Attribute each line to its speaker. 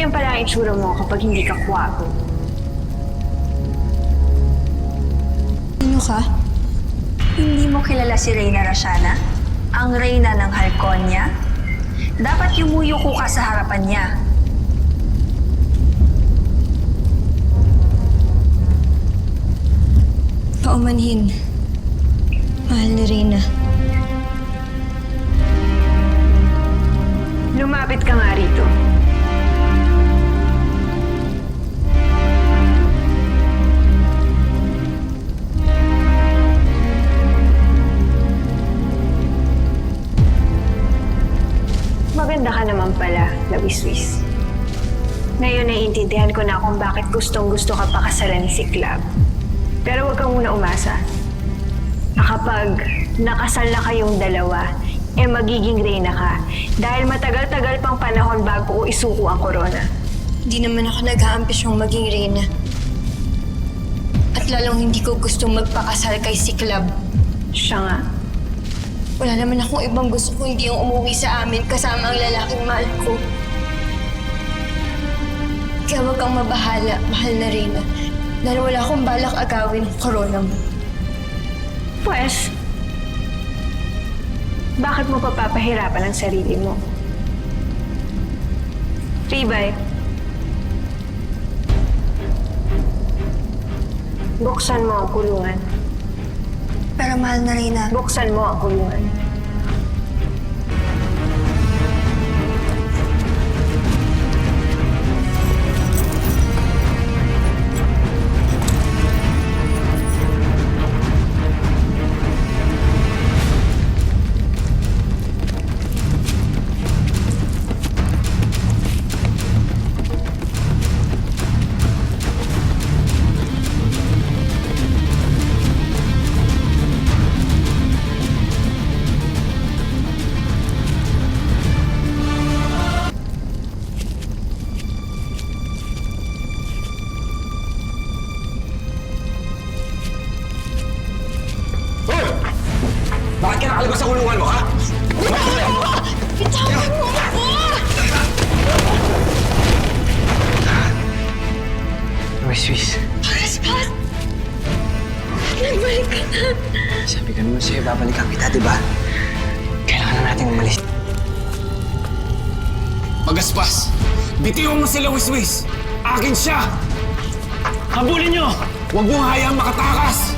Speaker 1: ganyan pala ang itsura mo kapag hindi ka kwapo.
Speaker 2: Sino ka?
Speaker 3: Hindi mo kilala si Reyna Rashana? Ang Reyna ng Halconia? Dapat yumuyuko ka sa harapan niya.
Speaker 2: Paumanhin. Mahal na Reyna.
Speaker 1: Lumapit ka nga rito. Maganda ka naman pala, Lawiswis. Ngayon naiintindihan ko na kung bakit gustong-gusto ka pakasalan ni si Club. Pero huwag kang muna umasa. Na kapag nakasal na kayong dalawa, magiging reyna ka. Dahil matagal-tagal pang panahon bago ko isuko ang korona.
Speaker 2: Hindi naman ako nag-aambisyong maging Reyna. At lalong hindi ko gustong magpakasal kay si Club.
Speaker 1: Siya nga.
Speaker 2: Wala naman akong ibang gusto kung hindi yung umuwi sa amin kasama ang lalaking mahal ko. Kaya huwag kang mabahala, mahal na Reyna. Dahil wala akong balak agawin ang korona mo.
Speaker 1: Pues, bakit mo papapahirapan ang sarili mo? Ribay, buksan mo ang kulungan.
Speaker 2: Pero mahal na Reyna,
Speaker 1: Buksan mo ang kulungan.
Speaker 4: Hoy! Bakit ka nakalabas sa kulungan mo, ha?
Speaker 2: bitawan mo ako!
Speaker 5: Wiswis,
Speaker 2: Pas! Nagbalik ka na.
Speaker 5: sabi ko naman sa'yo, babalikan kita, di ba? Kailangan na natin umalis.
Speaker 4: Magaspas! Bitiwan mo sila, Wiswis! Akin siya! Habulin nyo! Huwag mong hayaang makatakas!